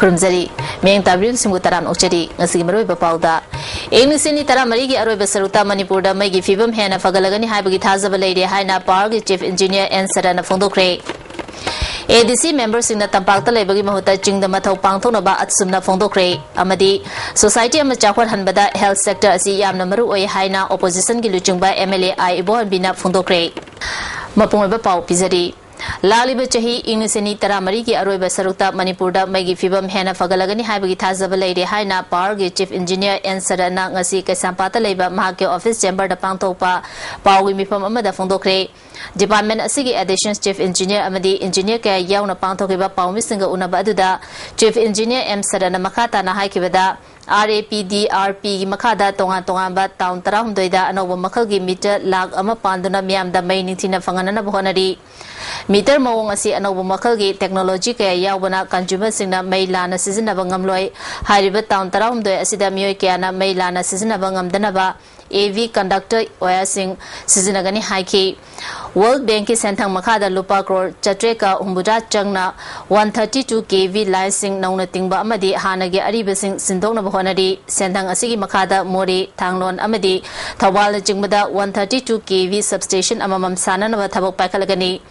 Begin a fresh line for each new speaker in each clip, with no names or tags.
Kurumzari, Ming Tabrim Simutaran Ocheri, Nasimaro Bapauda. English Tara Marigi Aroba Saruta Manipura, Magi Fibum Hana Fagalagani Habitaza Lady Haina Park, Chief Engineer and Sarana Fondokre. ADC members in the Tampakta Labagi Mahuta Ching the Matau Pangtonaba at Sumna Fondokre, Amadi, Society of Machakwan Hanbada Health Sector Asi Yam Namaru Oy Haina Opposition Giluchung by MLA I Ibo and Bina Fondokre. Mapumaba Pau Pizari. Laliba Chahi, Inglisini Tara Mariki Aroba Saruta, Manipurda, Magi Fibum Hana Fagalagani Habitaza Lady Haina Park, Chief Engineer and Sarana Nasi Kasampata Labor Market Office Chamber the Pantopa, Pawimi from Amada Fondokre. Department Asigi Additions Chief Engineer Amadi Engineer Kaya Yauna Pantokiba Paumisinga Unabaduda, Chief Engineer M. Sarana Makata Nahaikibada, RAPDRP Makada Tonga Tongamba Town Taram Doida and over Makalgi meter lag Ama Panduna Miam the main Tina Fangana Bonari. Meter Mawang Asi and over Makalgi technology Kaya Yawana consumer singer Maylana season of Bangamloy, Hariba Town Taram do Asida Miokiana Maylana season of Bangam Danaba. AV conductor Oyasing Sizinagani Haiki World Bank Sentang Makada Lupa Crore Chatreka Umbuda Changna 132 kV licensing Nauna Tingba Amadi Hanagi Aribasing Sindona Bahonadi Sentang Asigi Makada Mori Tanglon Amadi Tawala Jingmada 132 kV substation Amamam Sananava Tabok Pakalagani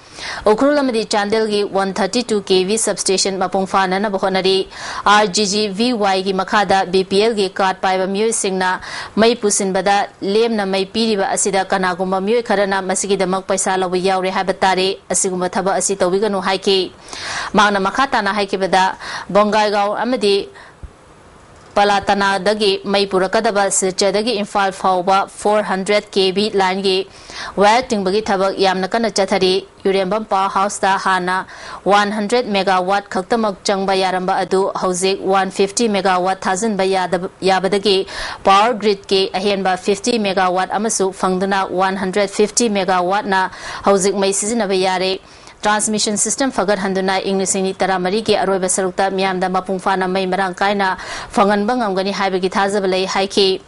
Okrulamadi Chandelgi 132 kV substation Mapungfana Bahonadi RGG VY Gi Makada BPL Gi card Paiba Musingna May Pusinbada Lem na may piriba asida kanagumba myoy karana masigi damak paisa lawi yaure habatare asigumba thaba asi tawiganu haiki magna makata na haiki bada bongai gaw amadi palatana dagi may purakadaba sirchadagi Imphal fawba 400 kV line gi waiting bagi thabak yamna kana chathari Urembam Power House da hana 100 megawatt khaktamak changba yaramba adu hauzik 150 megawatt thousand ba yabadagi power grid ke ahenba 50 megawatt amasu fangduna 150 megawatt na hauzik mai sizina ba yare transmission system fagar handuna Inglisini Tara Marigi Aroba Sarukta Miamda Mapungfana May Marang Kaina Fangan Bangam Gani Habigi Tazabalay Haiki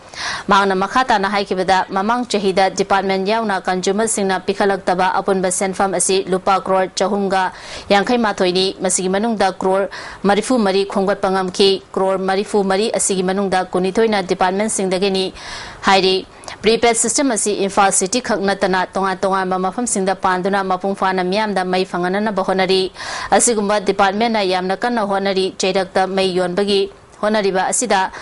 Magna Makata na Haikibada Mamang Chahida Department Yauna Consumer Singna Pikalaktaba upon Basen Farm Asi Lupa Crore Chahunga Yankai Matoini Masigi Manungda Crore Marifu Mari Kongat Pangamki Crore Marifu Mari Asigi Manungda Kunitoina Department Singdagani Hairi Prepaid system asi Imphal City Kaknatana Tonga Tonga Mafam Singda Panduna Mapungfana Miamda May Fangana Bahonari Asigumba Department na Yamna Kana Honari Chedakta May Yonbagi Honariba Asida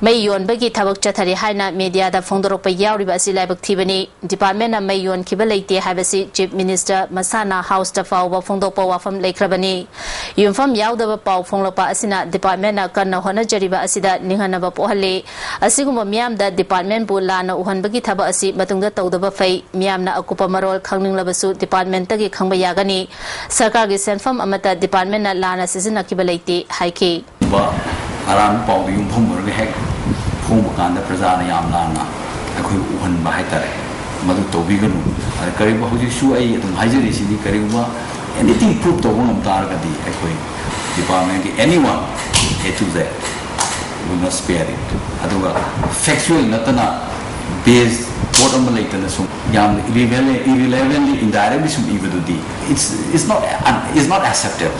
May Yonbagi Tabak Chatari Haina Media da Fondoropa Yauriba Silabak Tibani Department na May Yon Kibalate Habasi Chief Minister Masana House da Fawa Fondopa Wafam Lakrabani Yumfam Yaudaba Pau Fonglopa Asina Department na Kana Hona Jariba Asida Ninganaba Pohale Asiguma Miam da Department Bulana Uhanbagi Taba Asi Matungda Taudaba Fay Miam na Akupa Marol Kangning Labasu Department Tagi Kangbayagani Sarkagi Senfam Amata Department na Lana Sizina Kibalate Haiki
Aram Pau Yumfam Hek Pumukanda Prazana Yamlana, I could one by Tare, Madu Tobiganu, Kariba Hujishu, Hajiri, Kariba, anything proved to one of Targadi, Equi Department, anyone, A to Z, we must spare it. Aduga, factual Natana, based what on the lateness, Yam, irrelevantly, indirectly, even to D. It's not acceptable.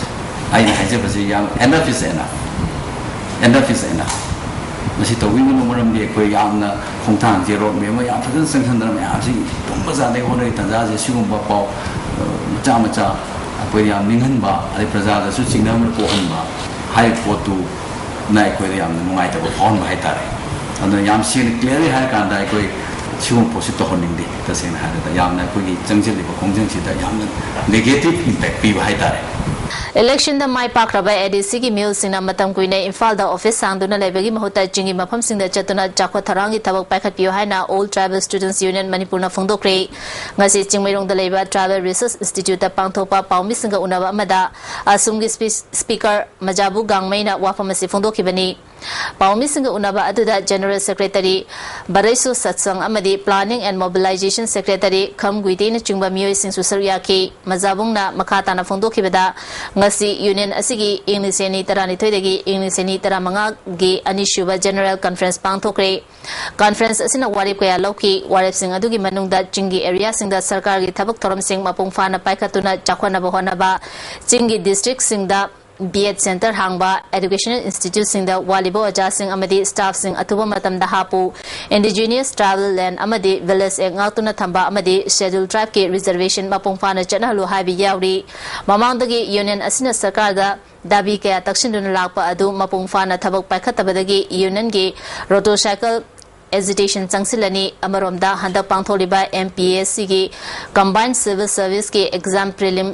I have to say, enough is enough. Enough is enough. Masito we no maram de ko yamna khongthang zero me ma yam phajan sanction da me asi tumba za de honai tanja je sigum ba pau macha macha ko yam ninghan ba ai praja da su chingna mar ko han ba hai ko tu nai ko yam nungai ta ko phone ba hai tare and yam sin clearly hai kan dai ko sigum posit to honing de ta sen ha da yam na ko gi changjel de ko khongjang chi da yam negative impact pi ba hai tare
Election the Mai Pakraba ADC Mills in Amatam Queen Imphal the office Sanduna Lebegi Mahota Jingi Mapam Sing the Chatuna Jakwa Tarangi Tabak Pakat Piohana Old Tribal Students Union Manipurna Fondokre Ngasi Chingmerong the Labor Tribal Research Institute Pangtopa Paumisinga Unava Mada Asumgi Speaker Majabu Gangmaina Wafamasi Fondokibani Paumisinga Unava Aduda General Secretary Baraiso Satsang Amadi Planning and Mobilization Secretary Kam Guidin Chingba Mio Sing Susaryaki Mazabungna Makatana Fondokibada Ngasi Union Asigi Inglisini Tarani Toidegi Inglisini Taramanga Gi Anishuba General Conference Pangtokre Conference Asina Warip Kaya Loki Warip Sing Adugi Manungda Chingi area Sing da Sarkar Gi Tabak Toram Sing Mapungfana Paikatuna Chakwana Bohonaba Chingi District Sing da B.Ed Center hangba educational institute singda walibo aja sing amadi staff sing atuba matamda hapu indigenous travel land amadi village e ngautuna thamba amadi scheduled tribe ke reservation mapung fana chanalu haibi yauri mamangdagi union asina sarkar da dabi kaya takshinduna lakpa adu mapung fana thabak paikhatabadagi union ge rotocycle hesitation Changsilani Amaromda Handa Pangtholiba MPSC ki Combined Civil Service ki exam prelim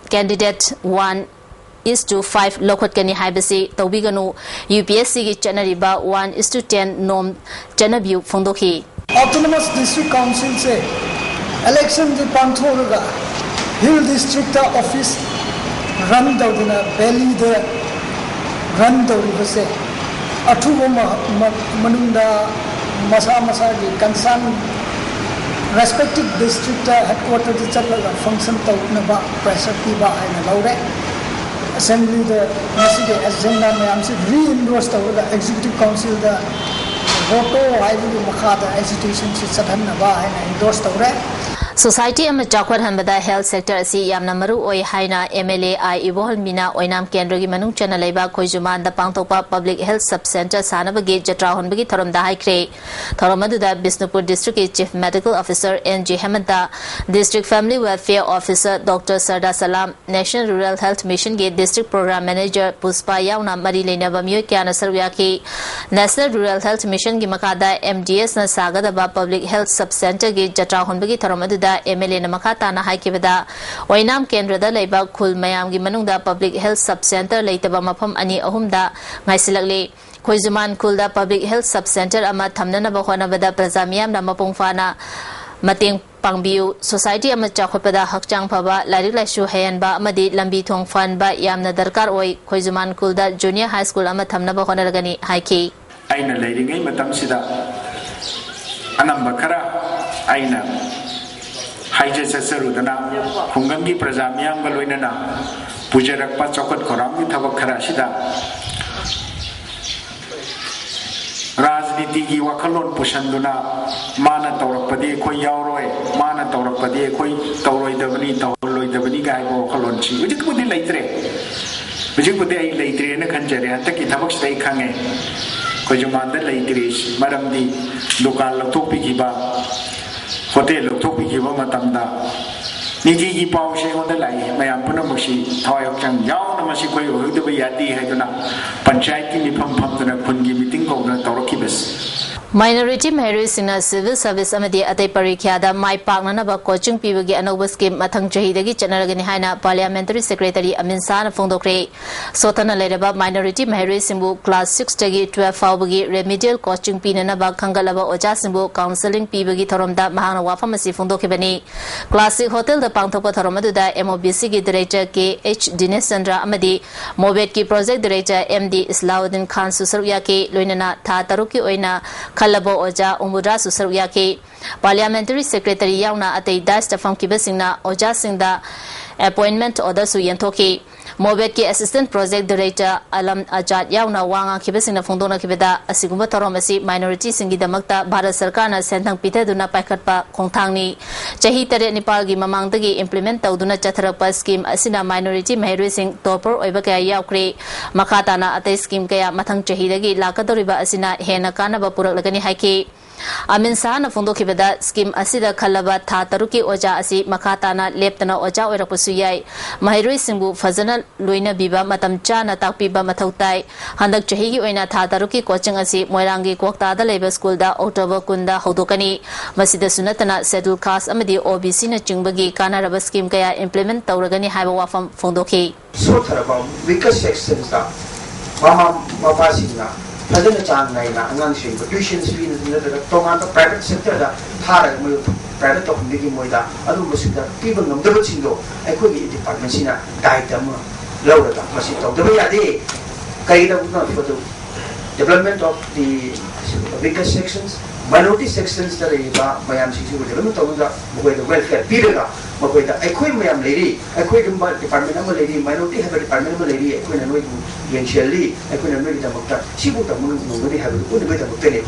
candidate 1:5 Lokot Kani Haibasi Tobiganu UPSC ki Chanariba 1:10 norm Chanabu Fondoki.
Autonomous District Council say election the Panthoraga Hill District Office run down the belly the run down the say Atuba Manunda Masa ki concern respective district headquarters chatlaga function tawna pressure piba aina laure assembly the masige agenda mayam se re-endorse tawga executive council the voto haibu makha da agitation se chathanna ba aina endorse tawre.
Society am Jakwat Hambada health sector asi yamna maru oi haina MLA I Ibohol Mina oinam kendro gi manung chana leiba khoijuman da pangtokpa public health sub center sanabagi jatra honbagi thorom da haikre thoromadu da Bisnupur district ki chief medical officer NG Hemanta district family welfare officer Dr Sarda Salam national rural health mission ge district program manager Puspa yauna mari leina bamyo kyana sarwya ki national rural health mission gi makada MDS na sagada ba public health sub center ge jatra honbagi thoromadu da MLA na makata na haikibada oinam kendra da leiba khul mayam gi manungda public health sub center leitaba mafam ani ahumda ngaisilakle khoijuman khulda public health sub center ama thamnana ba khona bada prajamiyam na mapung fana mateng pangbiu society ama chakhopada hakchang phaba lairik laisu hayan ba amadi lambi thong fan ba yamna darkar oi khoijuman khulda junior high school ama thamna ba khona ragani haiki
aina leiringai matam sida anamba khara aina Haja Sasarudana, Hungangi Prazamiam Galoinana, Pujarakpa Chokot Korami Tavakarashida Razniti Wakalon Pushanduna, Mana Torapade Koi Yauroi, Mana Torapade Koi Toroi Davani, Toroi Davani Gaibo Kolonchi, which could be later. Which could be later in a country, and take it Tavaks Day Kange, Kojumanda Laterish, Madame di Local Topikiba. Hotel topic given Matamda. Niji Pau on the line, my Ampunamushi, Toy Chang Yao, Namashiko, who the Yadi Haduna, Panchayati Nipam Pamtana Pungi meeting of the Torokibus.
Minority marriage in a civil service amadi ate parikhyada mai pakna ba coaching pibagi anoba scheme mathang chahidagi chanaragani haina parliamentary secretary Amin San fongdokre sotana leraba minority marriage simbu class 6 tagi 12 fawbagi remedial coaching pinana ba khangalaba oja simbu counseling pibagi thoromda mahana wafamasi fongdokibani classic hotel da pangthopa thoromadu da MOBC gi director KH Dinesh Chandra amadi Mobet ki project director MD Islauddin Khan susarya ke loinana tha taruki oina Kalabo Oja Umudra Susarya ke Parliamentary Secretary Yauna Ate Das Stefan Kibasingna Oja Singda appointment order su yantoki Mobet ki Assistant Project Director Alam Ajat Yauna Wanga Kibasingna Fondona Kibeda Asigumba Toromasi Minority Singi Damakta Bharat Sarkarna Sentang Pitaduna Paikatpa Kongthangni Chahi Tare Nepalgi Mamangdagi implement Tauduna Chatharapa scheme Asina Minority Mahiri Singh Topper Oibaka Yaukre Makatana Ate scheme Kaya Mathang Chahidagi Lakadoriba Asina Hena Kanaba Purak Lagani Haiki Amin Sana Fondokibeda scheme Asida Kalaba Tha Taruki Oja Asi Makatana Leptana Oja Oirapusuyai Mahiri Singbu Fazana Luina Biba Matam Chana Takpiba Matautai Handak Chahigi Oina Tha Taruki Coaching Asi Moirangi Kwokta da Labor School da October Kunda Hodokani Masida Sunatana Scheduled Caste Amadi OBC na Chingbagi Kanaraba scheme Kaya implement Tauragani Haiba Wafam Fondoki
So Tarabam weaker sections da Mama Mapasina Fazana Chang Naina Anganshin tuition fee Tonga private sector da Tara private of Niki Moida Adu Masida people of the Ruchindo Equity Department Sina Diatam Laura Masito the Bayade Kaida for the development of the weaker sections minority sections that are Mayam City development of the welfare period Makoida Equim Mayam lady Equim department of lady minority have a department of lady Equin and eventually Equin and Meta Mokta she would have have a good bit of a penny.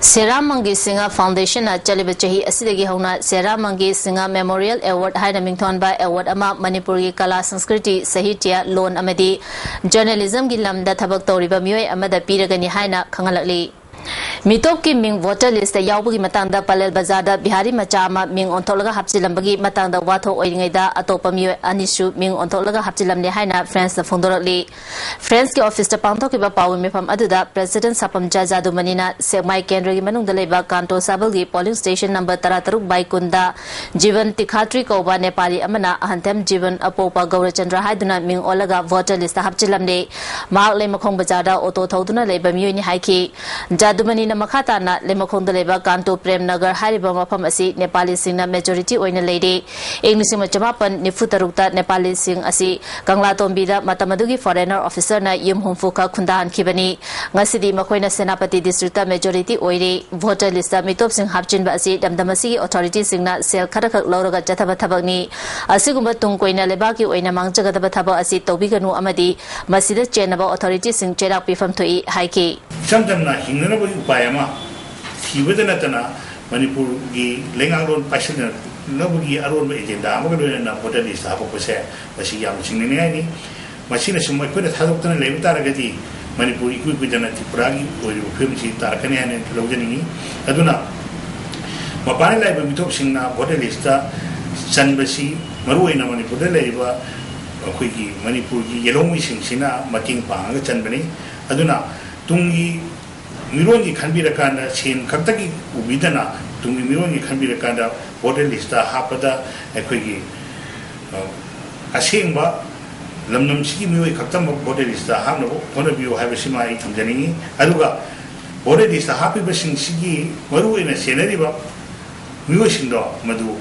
Seramangi Singa Foundation na chaliba chahi asidagi hauna Seramangi Singa Memorial Award haina mingthon ba award ama Manipuri Kala Sanskriti Sahitya Loan amadi journalism gi lamda thabak tawriba miyoi amada piragani haina khangalakli Mitop ki ming voter list yawbugi matangda Palel Bazada Bihari Machama ming ontolaga hapsilambagi matangda watho oiringaida atopa miyo anishu ming ontolaga hapsilamne haina France na fondorali France ki office ta pangtok ki ba pawi mifam aduda President Sapam Jajadu Manina Segmai Kendra gi manung daleba Kanto Sabal gi polling station number 13 Baikunda Jivan Tikhatri Koba Nepali amana ahantem Jivan Apopa Gaurachandra haiduna ming olaga voter list hapsilamne maak le makhong bazada auto thoduna leba miyo ni haiki Jadumani na makata na lemakong daleba Kanto Prem Nagar hariba mafam asi Nepali sing na majority oina lady English machamapan ni futarukta Nepali sing asi Kangla Tombida matamadugi foreigner officer na yumhumfuka kundahan kibani ngasidi makoy na Senapati districta majority oire voter lista mitop sing hapchin ba asi damdamasi authority sing na sel kharakak lawraga jathaba thabak ni asigumba tungkoy na lebaki oina mangjagadaba thaba asi tobiganu amadi masida chenaba authority sing cherak pifam thoi haiki
Samtamna hingnana bagi upayama thibadana tana Manipur gi lengalon pasina nabagi aron agenda amagalo na voter list hapo pose basi yam singne ni masina sumai ko thadok tana lebta ragati Manipur ikui kujana tipragi oi femsi tarakane ane lojani aduna mapane lai mitop singna voter list sanbasi maruina Manipur de leiba koi gi Manipur gi yelongi singsina making panga chanbani aduna Tungi Mironi Kanbirakanda, Sim Kataki, Ubidana, Tungi Mironi Kanbirakanda, voter list, Hapada, Equigi Asimba, Lamnum Simi, Katam, voter list, Hano, one of you have a Sima Tamjani, Aduga, voter list, happy Basing Sigi, Maru in a Seneriba, Muishindo, Madu,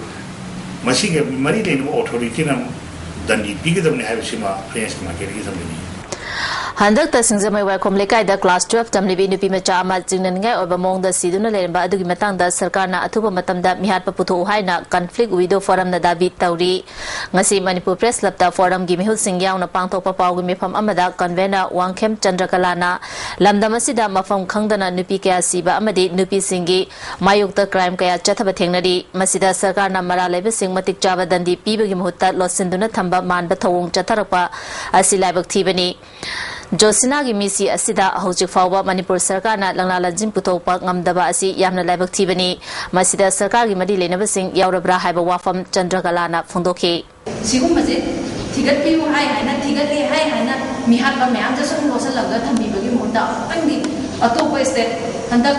Masiga, Marilyn authority, Dandi, bigger than Havishima, Prince Market.
Handak ta singzamai welcome lekai da class 12 tamlibi nupi macha ama jingnan ngai oba mong da siduna lerba adugi matang da sarkar na athuba matam da mihat pa putho haina conflict widow forum na dabi tawri ngasi Manipur press club ta forum gi mehul sing yaw na pangthok pa paw gi mefam amada convener Wangkhem Chandrakala na lamdam asida mafam khangdana nupi kya siba amadi nupi singi mayuk ta crime kaya chathaba thengnari masida sarkar na mara lebe sing matik chaba dandi piba gi muhutta losinduna thamba manba thawung chatharapa asilaibak thibani Josina gi misi asida hojik fawba Manipur sarkar na langla lanjin putopa ngamdaba asi yamna laibak thibani masida sarkar gi madi lenaba sing yawrabra haiba wafam Chandrakala na phondokhi
sigum maje thigat pi hai haina thigat le hai haina mihat ba mayam jasung losal laga thambi bagi monda tangi atopa state handak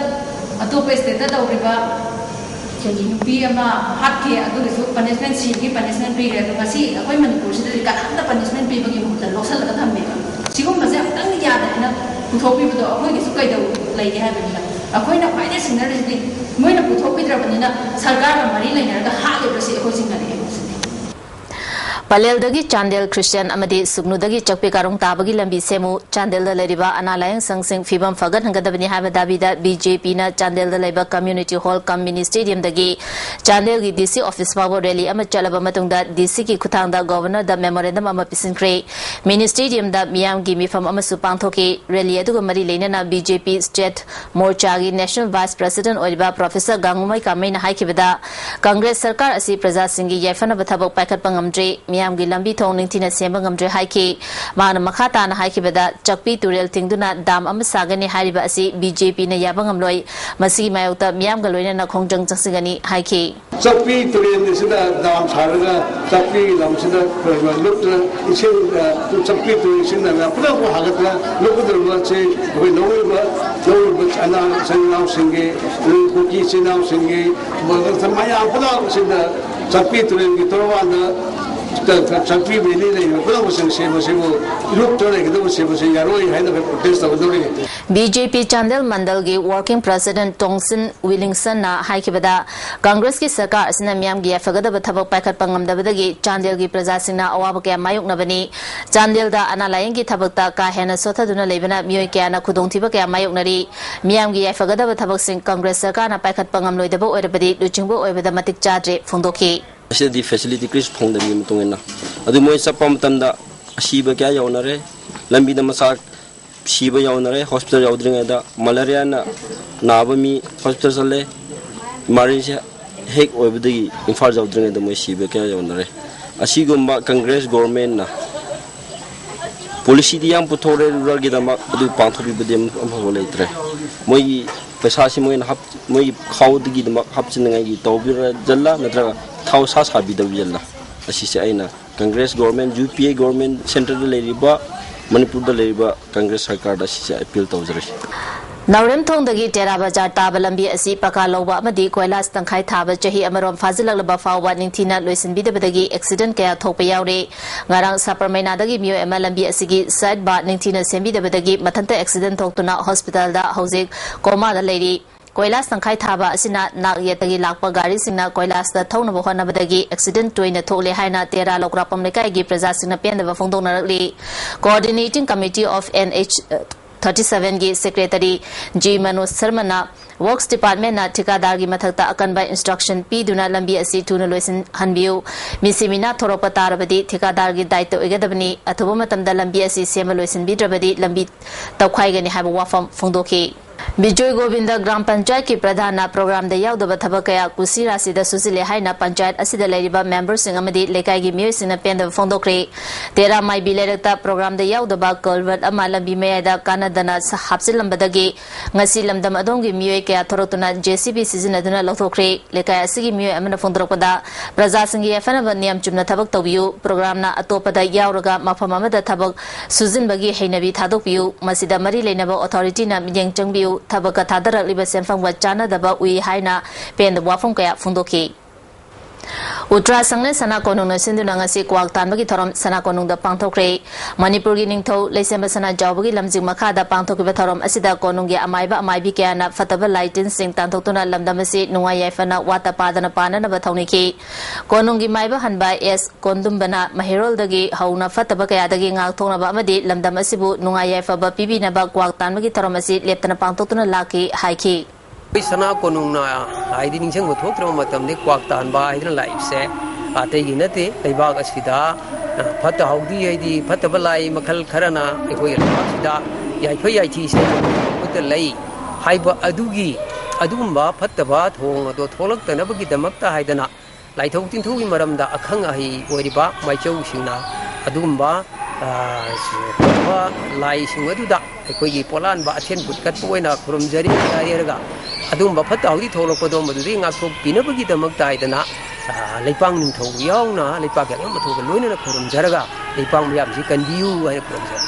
atopa state da dawriba nupi ama hakki adu risu punishment si gi punishment pi re ngasi akoi Manipur sida ka handa punishment pi bagi monda losal laga thambi Sigum Mazak and Yada, Putopi, the Sukai, Lady Heaven. A coin of my scenery, when a Putopi Drabanina, Sargara Marina, the Harley Brazil hosting the
Palel dagi Chandel Christian Amadi Sugnudagi Chakpi Karung Tabagi Lambi Semu Chandel the Lediba Analayang Sangsing Fibam Fagan Hangadabani Havadabida BJP na Chandel the Labor Community Hall Kam Mini Stadium dagi Chandel gi DC Office Power Rally Amachalaba Matungda DC ki Kutanga Governor the Memorandum Ama Pisinkre Mini Stadium da Miam gi Mifam Amasupang Toki Rally Aduga Mari Lena na BJP State Morchagi National Vice President Oliba Professor Gangumai Kamena Haikibada Congress Sarkar Asi Praza Singi Yafana Batabok Pakat Pangamdre Miam gi lambi thong ningtina semba ngamdre haiki mana makhata na haiki beda chakpi turel tingduna dam am sagani hariba asi BJP na yaba ngamloi masi mayota miam ga loina na khongjang changsigani haiki
chakpi turel nisida dam saraga chakpi lamsida lukna isin chakpi turel sinna na pura ko hagatna lokudrwa che koi nowiba ana sannaw singe koki sinaw singe samaya pura sinda chakpi turel gi torwanda Chakpi Valley,
BJP Chandel Mandalgi Working President Tongsin Willingson na Haikibada Congress ki Sarkar asina Miam gi Afagada Bathabak Pakat Pangamdabadagi Chandel gi Prajasina Awabaka Mayuk Nabani Chandel da Analayang gi Thabakta Ka Hena Sotaduna Lebana Mioy Kana Kudongtiba Ka Mayuk Nari Miam gi Afagada Bathabak Sing Congress Sarkar na Pakat Pangamloidaba Oirabadi Luchingbo Oibada Matik Chadre Fondoki
Asidi facility Chris Pong the Mutungena. Adu Moy Sapam Tanda, Shiba Gayonare, Lambi the Masak, सीब यावनरे hospital यावद्रिंगैदा malaria नाब मी hospital चले emergency हेक ओइबदगी इम्फाल यावद्रिंगैदा मोय सीब क्या यावनरे असीगुम्बा कांग्रेस गवर्नमेंट ना पॉलिसी दी याम पुथोरे रूरल गिदमक अदु पांथोबिबदि अमफो लेत्रे मोय पैसा से मोय मोय खाउदगी दमक हापचिनंगाई तौबिर जल्ला नत्रगा थाउ सा साबिदब जल्ला असी से आइना Congress government UPA government central लेरिबा मणिपुर लेरिबा कांग्रेस सरकार असी से अपील तौजरे
नौरेम थोंदगी टेरा बाजार ताबा लंबी असी पका लौबा अमदी कोयलास तंखाई थाबा चही अमरोम फाजिलगलबा फावबा निंथिना लोइसिनबिदबदगी एक्सीडेंट कया थोपा यावरे ngarang sapar mainadagi mio ema lambi asigi side ba ningthina sembidabadagi mathanta accident thoktuna hospital da hojik koma da leiri कोयलास तंखाई थाबा असिना नाग येतगी लाकपा गाड़ी सिंगना कोयलास दा थौनबो होनबदगी एक्सीडेंट टोइना थोले हाइना तेरा लोकरापम लेकाइगी प्रजा सिंगना पेंदबा फोंदोंनरकली कोऑर्डिनेटिंग कमिटी ऑफ NH 37 की सेक्रेटरी जी मनोज शर्मा वर्क्स डिपार्टमेंट ना ठिकादार की मथकता अकनबा इंस्ट्रक्शन पीदुना लंबी असि थुना लोइसिन हनबियु मिसिमिना थोरोपा तारबदी ठिकादार की दायित्व ओइगदबनी अथुबा मतमदा लंबी असि सेम लोइसिन बिद्रबदी लंबी तौखाइगनी हाबा वाफम फोंदोखी बिजोय गोविंद ग्राम पंचायत की प्रधान प्रोग्राम यावदब थबक कया कुसी राशि सुजिले हाइना पंचायत असिद लेरिबा मेंबर सिंग अमदी लेकाइगी मियोइसिंग पेंदब फोंदोखरे तेरा माइबी लेरक्ता प्रोग्राम यावदब कलवर्ट अमा लंबी मयादा कानदना हापसिलंबदगी ngasi lamdam adonggi miyoy kaya thorotuna JCB sizinaduna lawthokre lekai asigi miyoy amana phondorokpada praja singi yafanaba niyam chumna thabak tawbiyu program na atopada yawraga mafam amada thabak sujinbagi heinabi thadokbiyu masida mari leinaba authority na miyeng changbiyu thabaka thadarakliba senfamwa chanadaba ui haina pen wafam kaya phondokhi Utra sangne sana konung na sindu nanga si kwak tanbagi thorom sana konung da pangthokre Manipur gi ningtho leisemba sana jawbagi lamjing makha da pangthokiba thorom asida konung gi amaibi kya na fataba lightin sing tanthokuna lamdam si nunga yaifana wata padana panana ba thoniki konung gi maiba hanba S kondumbana mahirol dagi hauna fataba kya dagi ngak thongna ba amadi lamdam asibu nunga yaifa ba pibi na ba kwak tanbagi thorom asi leptana pangthokuna laki haiki
Sana konungna aidi ningsang muthok tro matam ni kwak tan ba aidna life se ate gi nate leibag asida phat haudi aidi phat balai makhal kharana ekoi asida yai phai yai thi se put lei haiba adugi adumba phat ba thong do tholak tana bagi damak ta haidana lai thong tin thu gi maram da akhang ahi oiriba maichau singna adumba lai singadu da ekoi gi polan ba athen putkat poina khrum jari ayerga adumba phata hudi tholokpado madudi ngakthok pinabagi damak taidana leipang ningthau yauna leipak yang mathoga loina na khorum jaraga leipang myam ji kanbiu ai khorum jara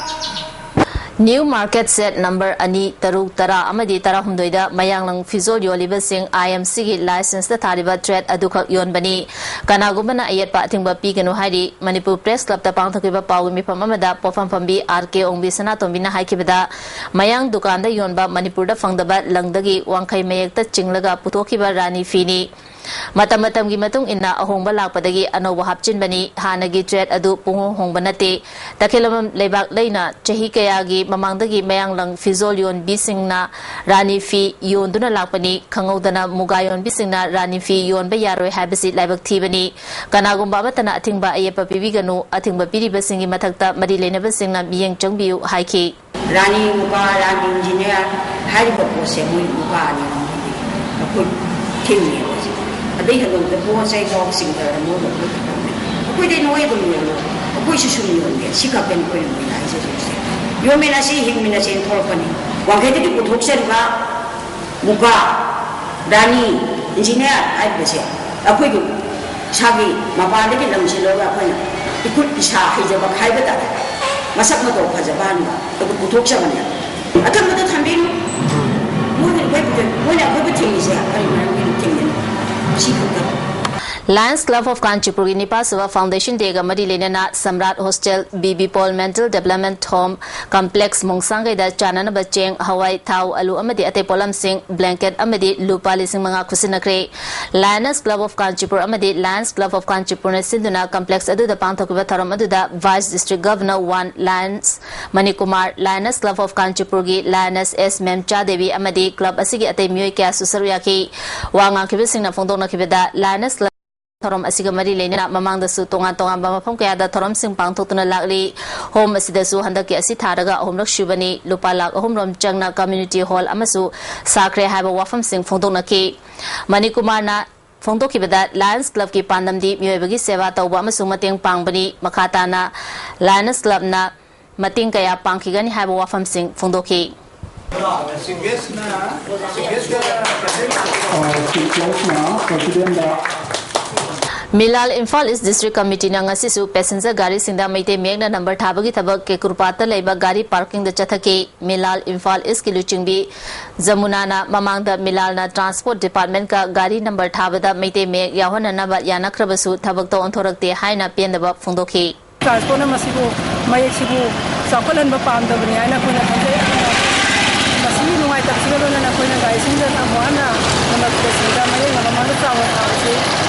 New Market Set number ani taruk tara amadi tara humdoida mayanglang fizol yoliba sing IMC gi license da thariba trade adukhak yon bani kanagumana ayat pa thingba pi ganu hairi Manipur Press Club ta pangthokiba pawmi phamamada pofam phambi RK ongbi sana tombina haikibada mayang dukan da yonba Manipur da fangdaba langdagi wangkhai mayek ta chinglaga puthokiba rani fini Matam gi matung inna ahongba lakpadagi anoba hapchinbani hanagi trade adu pungo hongba nate takhilamam leibak leina chahi kaya gi mamangdagi mayanglang fizol yon bisingna rani fi yonduna lakpani khangaudana mugayon bisingna rani fi yon ba yaroi habisi laibak thibani kanagumba batana athingba ayepa pibiganu athingba piriba singi mathakta mari leinaba singna miyeng changbiu haiki
rani muga rani engineer hariba pose mui muga ni akoi thingni They had the poor say boxing the mother. We didn't know even know. We should know. She got been going. You may not see him in the same company. One headed to put Hoxerga, Muga, Rani, engineer, I was here. A quick Sabi, Mabadi, Lamsilo, it could be Sah, he's a Bakhaibata. Masako has a band, the Putoxamania. I come with the Tambin. When I put the thing is there, I remember.
Lions Club of Kanchipur gi Nipasava Foundation Dega Mari Lenana Samrat Hostel BB Paul Mental Development Home Complex Mongsangai da Chanana Bacheng Hawaii Thau Alu Amadi Ate Polam Singh Blanket Amadi Lupa Lising Manga Kusinakre Lions Club of Kanchipur Amadi Lions Club of Kanchipur na Sinduna Complex Adu da Pangthokiba Tharam Adu da Vice District Governor 1 Lions Manikumar Lions Club of Kanchipur gi Lions S Memcha Devi Amadi Club Asigi Ate Myoy Kya Susaruyaki Wanga Kibising na Fondong na Kibida Lions Thorom asiga mari leina mamang da su tongan bamafam kaya da thorom sing pang thotuna lakli home asida su handaki asi tharaga ahomlak shubani lupa lak ahomrom changna community hall amasu sakre haiba wafam sing phongdokna ki Manikumar na phongdoki bada Lions Club ki pandamdi myoibagi seva tawba amasu mateng pangbani makata na Lions Club na mating kaya pangkigani haiba wafam sing phongdoki Milal Imphal is District Committee na ngasisu passenger gari singda maite megna number thabagi thabak ke kurpata leiba gari parking da chathake Milal Imphal is kiluchingbi Jamuna na mamang da Milal na transport department ka gari number thabada maite meg yahona na ba yanakrabasu thabak to onthorakte haina pendaba phongdoki
transport na masibu mayesibu sakolan ba pamdabni ana kuna thanje masibu nuai tapsilo na kuna gari singda na moana na passenger maye na mamang da travel house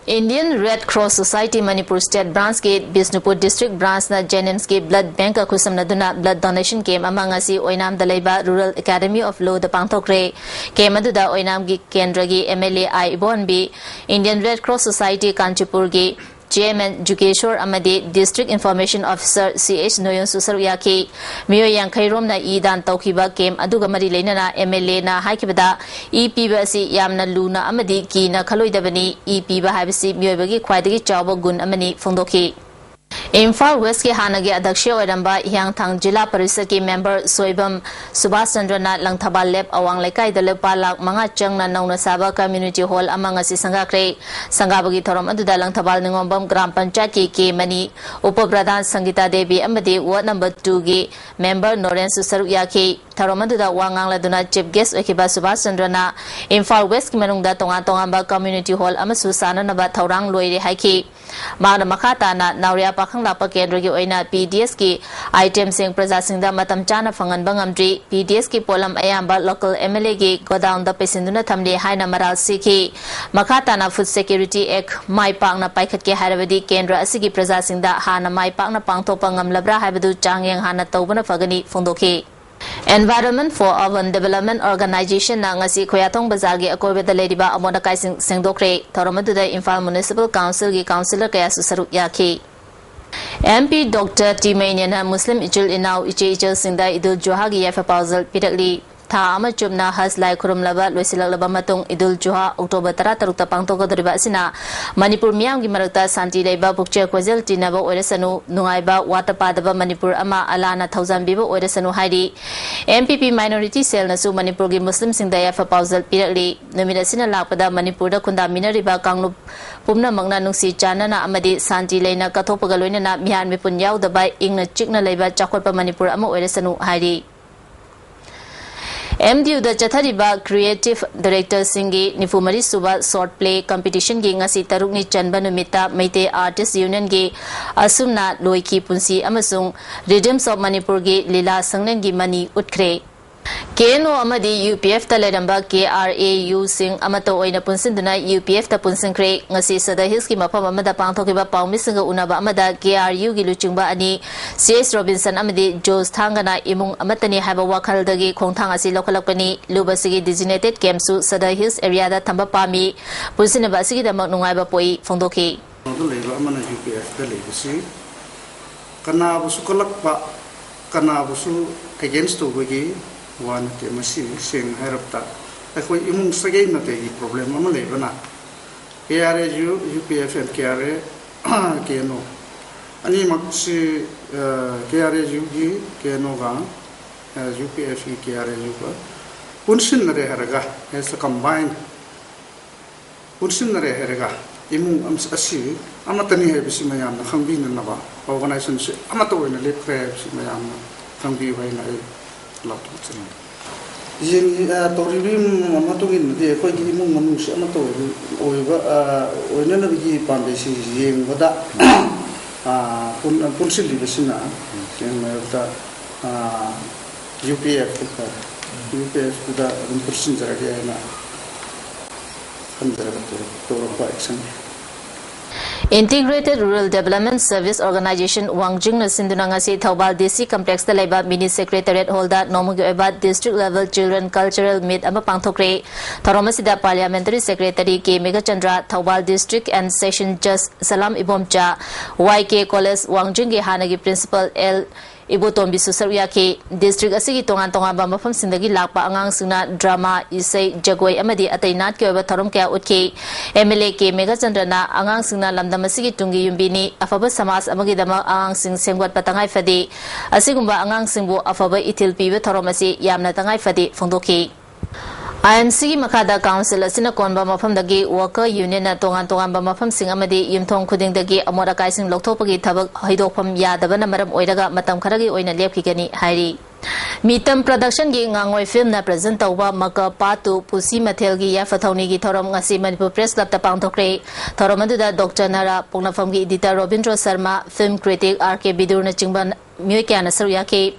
Indian Red Cross Society Manipur State Branch ke Bisnupur District Branch na Jennings ke Blood Bank ka khusam na duna blood donation game amang asi oinam dalaiba Rural Academy of Law da pangthokre ke maduda oinam gi kendra gi MLA I Bonbi Indian Red Cross Society Kanchipur gi Chairman Jukeshwar Amade District Information Officer CH Noyon Susarya ke Mio Yang Khairom na idan tawkiba kem aduga mari leinana MLA na haikibada EP ba si yamna luna amadi ki na khaloidabani EP ba habisi mioibagi khwaidagi chawba gun amani phongdoki Imphal West ke hanage adakshya oiramba Hyangthang Jila Parishad ke member Soibam Subhash Chandra na Langthabal Lab awang laikai da lepa lak manga changna nauna saba community hall amanga si sangakre sangabagi thorom aduda Langthabal ningombam gram panchayat ke mani upapradhan Sangita Devi amade ward number 2 ge member Noren Susarya ke thorom aduda wangang laduna chief guest okiba Subhash Chandra na Imphal West ke manungda tonga ba community hall amasu sana naba thaurang loire haiki Mana makata na nauria pakhang lapa kendra gi oina PDS ki item sing praja singda matam chana phangan bangamdri PDS ki polam ayamba local MLA gi godown da pesinduna thamle haina maral sikhi makata na food security act mai pang na paikhat ke harabadi kendra asigi praja singda hana mai pang na pangthopa ngamlabra haibadu changyang hana tawbana phagani phongdoki Environment for Urban Development Organization na ngasi Khoyathong Bazar gi akoibada lediba amoda kai singdokre thoromaduda Imphal Municipal Council gi councillor kaya susaru yakhi MP Dr. Timanian Muslim Ijul Inau Iche Singda Idul Juha gi yafa pauzal pirakli tha ama chumna haslai khurum laba loisilak laba matung Idul Juha October 13 ta pangtok doriba sina Manipur miyam gi marakta santi leiba bukche kwajal tinaba oiresanu nungaiba watapadaba Manipur ama alana thousand biba oiresanu haidi MPP minority cell nasu Manipur gi Muslim singda yafa pauzal pirakli numira sina lakpada Manipur da khunda minariba kanglup pumna mangna nungsi chanana amadi santi leina kathopaga loinana mihan mipun yaudaba ingna chikna leiba chakhotpa Manipur ama oiresanu haidi MDU da Chathariba Creative Director Singi Nifumari Suba Short Play Competition gi ngasi tarukni chanba numita Meite Artist Union gi asumna loiki punsi amasung Rhythms of Manipur gi lila sanglen gi mani utkre KNO amadi UPF ta leramba KRAU sing amato oina punsinduna UPF ta punsingkre ngasi sada hills ki mapam amada pangthokiba paumi singa unaba amada KRU gi luchingba ani CS Robinson amadi Jos Thangana imung amatani haba wakhal dagi khongthang asi lokhalakpani lubasigi designated camp su sada hills area da thamba pami punsinaba sigi da nungai ba poi phongdoki
leiba amana UPF ta leibasi kana busu kolakpa kana busu against to gi one ke masi sing harapta akoi imung sagay na te problem ama lebana KRAU UPF and KRA KNO ani maksi KRAU gi KNO ga UPF KRAU ga punsin na re haraga as a combined punsin na re haraga imung am asi amatani he bisi mayam na khangbin na ba organization se amato na le pre bisi mayam na khangbi vai na Yin Toribim Matungin, the Kogimu Manus Amato, or Nanabi Pambesi, Yin Vada Punsili Vesina, UPF to the persons are again.
Integrated Rural Development Service Organization Wangjing na sinduna nga si Thobal DC Complex da laiba Mini Secretariat Hall da nomugi oiba District Level Children Cultural Meet ama pangthokre thoromasida Parliamentary Secretary K Megachandra Thobal District and Session Judge Salam Ibomcha YK College Wangjing ge hanagi Principal L Ibutombi Susaruya ke district asigi tongan ba mafam sindagi lakpa angang singna drama isai jagoi amadi atai nat ke oba thorom kya utke MLA ke Megachandra na angang singna lamdam asigi tungi yumbini afaba samas amagi dama angang sing sengwat patangai fadi asigumba angang singbu afaba itil pibe thorom asi yamna tangai fadi phongdoki IMC Makada Council asina konba mafam dagi worker union na tongan ba mafam sing amadi yumthong khuding dagi amora kaising lokthopagi thabak haidokpham yadaba na maram oiraga matam kharagi oina lepkhigani hairi Mitam production gi ngangoi film na present tawba maka patu pusi mathel gi ya fathauni gi thoram ngasi Manipur Press Club ta pangthokre thoram aduda Dr Nara Pongnafam gi editor Robindra Sharma film critic RK Bidur na chingban Myoy Kyana Saruya ke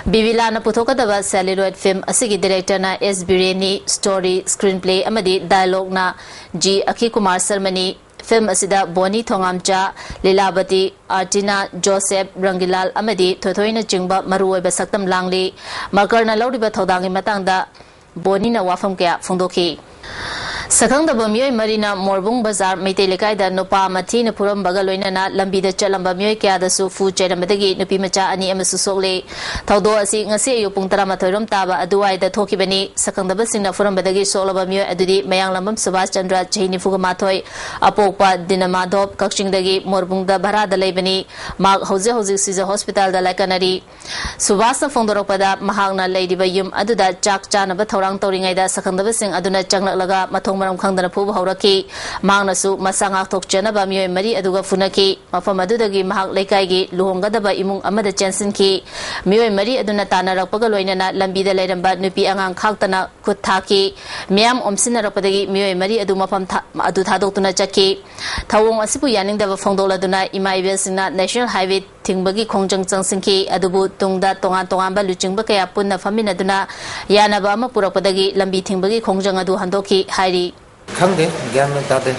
Bivila na puthokadaba celluloid film asigi director na S Bireni story screenplay amadi dialogue na G Akhi Kumar Sarmani film asida Boni Thongamcha Lilabati Artina Joseph Rangilal amadi Thothoina Chingba Maruoiba Saktam Langli Makarna Laudiba Thodangi Matangda Boni na wafam kaya phongdoki Sakang da Bamyoy Marina Morbung Bazar Meitelekai da Nupa Mati na Puram Bagaloina na Lambi da Chalamba Myoy kaya da su fu Chedamadagi Nupi Macha Ani Amasu Sokle Taudo asi ngasi ayu pung taramathoiram taba aduai da thokibani Sakang da Basing na Furam Badagi Solaba Myoy adudi Mayang Lambam Subhash Chandra Chahini Fugamathoi Apokpa Dinamadhop Kakching dagi Morbung da Bhara da Laibani Mag Hauze Siza Hospital da Laikanari Subhash na Fongdoropada Mahang na Ladiba Yum aduda Chak Chanaba Thorang Toringai da Sakang da Basing aduna Changlak Mathong Maram Khangdana Phuba Hauraki Mangnasu Masanga Thokchanaba Myoy Mari aduga Funaki Mafam adudagi Mahak Leikaigi Luhongadaba Imung Amada Chansinki Myoy Mari aduna Tanarakpaga Loinana Lambida Lairamba Nupi Angang Khaktana Kuthaki Miam Omsinarapadagi Myoy Mari adu Mafam adu Thadoktuna Chaki Thawong Asipu Yaningdaba Phongdoladuna Ima Ibelsingna National Highway Tingbagi Khongjang Changsinki adubu Tungda Tongan ba Luchingba Kaya Punna Faminaduna Yanaba Ama Purapadagi Lambi Tingbagi Khongjang adu Handoki Hairi
Khangde gyam na tade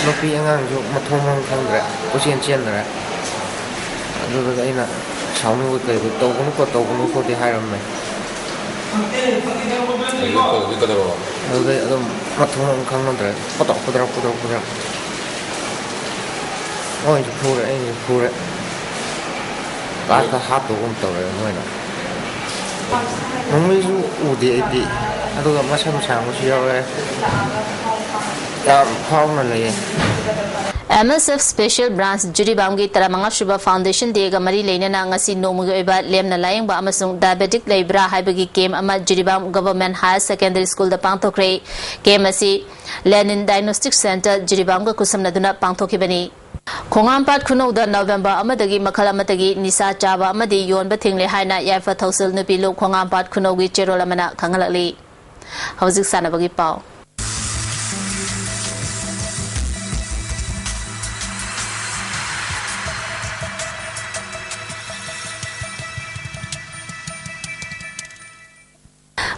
nupi angang ju mathomang khangre kuchen chen ra adu ga ina sauni ko kai to ko de hairam me adu mathomang khang na dra podra oi ju pura ka ha to kum to re noi na numi ju udi edi adu ga masam sang ko siya re
MSF Special Branch Juribamgi Taramanga Shuba Foundation Dega Mari Lena Ngasi Nomuga Eba Lemna Layang Ba Amasung Diabetic Labra Haibagi Game Ama Juribam Government Higher Secondary School the Pangtokre Game Asi Lenin Diagnostic Center Juribamga Kusam Naduna Pangtokibani Kongampat Kuno da November Amadagi Makalamatagi Nisa Java Amadi Yon Batingle Haina Yafa Tosil Nupilo Kongampat Kunogi Cherolamana Kangalali Hauzik Sanabagi Pau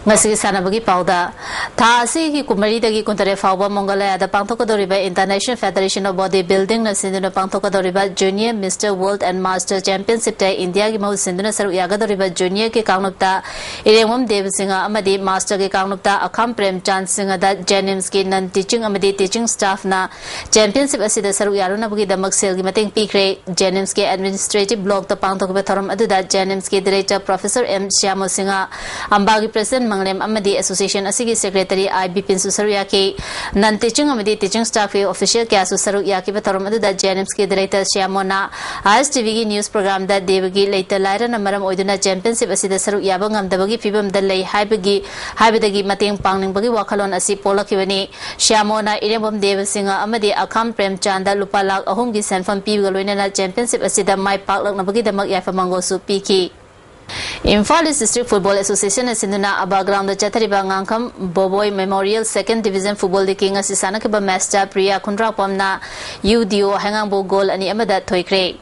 Ngasi sanabagi pauda tha asi ki kumari dagi kuntare fawba Mongolia da pangthokadoriba International Federation of Body Building na sinduna pangthokadoriba Junior Mr World and Master Championship ta India gi mau sinduna saru yagadoriba Junior ke kaunukta Irengom Devsinga amadi Master ke kaunukta Akham Prem Chand Singa da Jenims ke non teaching amadi teaching staff na championship asida saru yaruna bugi damak sel gi mateng pikre Jenims ke administrative block ta pangthokba thoram aduda Jenims ke director Professor M Shyamo Singa ambagi president Manglem Amadi Association Asigi Secretary IB Pin Susaruya ke non teaching amadi teaching staff ke official kya Susaruya ke batarom adu da JNMS ke director Shyamona ISTV news program da Devagi later laira namaram oiduna championship asida Saruya bangam dabagi fibam da lei haibadagi mateng pangning bagi wakalon asi polakibani Shyamona Irembam Devasinga amadi Akham Prem Chanda lupa lak ahum gi senfam pi galoina na championship asida mai paklak na bagi damak yafa mango su piki Imphal District Football Association Sinduna Aba Ground the Chatariba Ngangkam Boboy Memorial 2nd Division Football the King Asisana Kiba Master Priya Kundra Pamna UDO Hangambo goal ani amada Toykre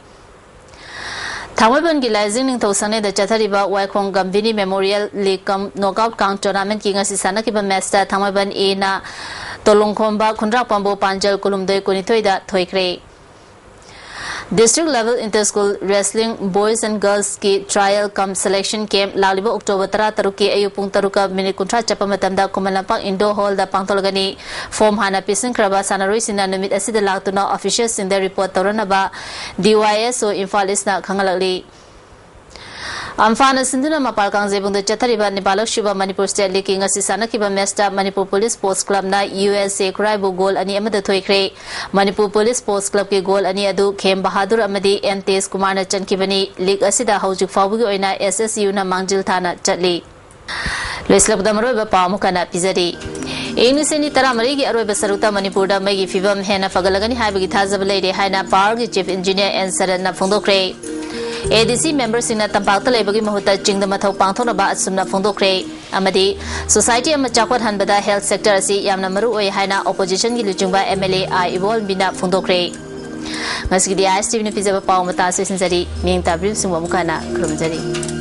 Thawaban Gilazing Tosane the Chatariba Waikong Gambini Memorial League Knockout Count Tournament King Asisana Kiba Master Thawaban E na Tolongkomba Kundra Pambo Panjal Kulumdoy Kunitoida Toykre District level inter-school wrestling boys and girls ki trial cum selection camp laliba October 13 ki ayu pung taruka minute kuntra chapa matamda Kumalampak indoor hall da pangtolgani form hana pisin kraba sanaroi sina numit asida laktuna officials in the report toranaba DYSO Infalis na khangalali Amfana Sinduna Mapalkang Zebung the Chatariba Nipalak Shiba Manipur State Leaking as Sanakiba Mesta Manipur Police Sports Club na USA Kraibu goal ani amada thoikre Manipur Police Sports Club ke goal ani adu Khem Bahadur amadi MTS Kumar na chankibani league asida haujuk fawgi oina SSU na Mangjil Thana chatli Leslab Damaroi ba pamukana pizari Seni Taramari gi Aroba Saruta Manipur da Magi Fibam Hena Fagalagani Habigi Tazabale Haina Park Chief Engineer and Sarana Fondokre ADC members in a Tampata Labagi Mahuta Jing the Matau Pantona Ba Sumna Fondokre Amadi Society of Machakot Hanbada Health Sector Si Yamnamaru Haina Opposition Gilujumba MLA I Evolve Bina Fondokre Masigi the ISTV Pizza Pau Mata Sinsari Ming Tabrim Sumamukana Krumzari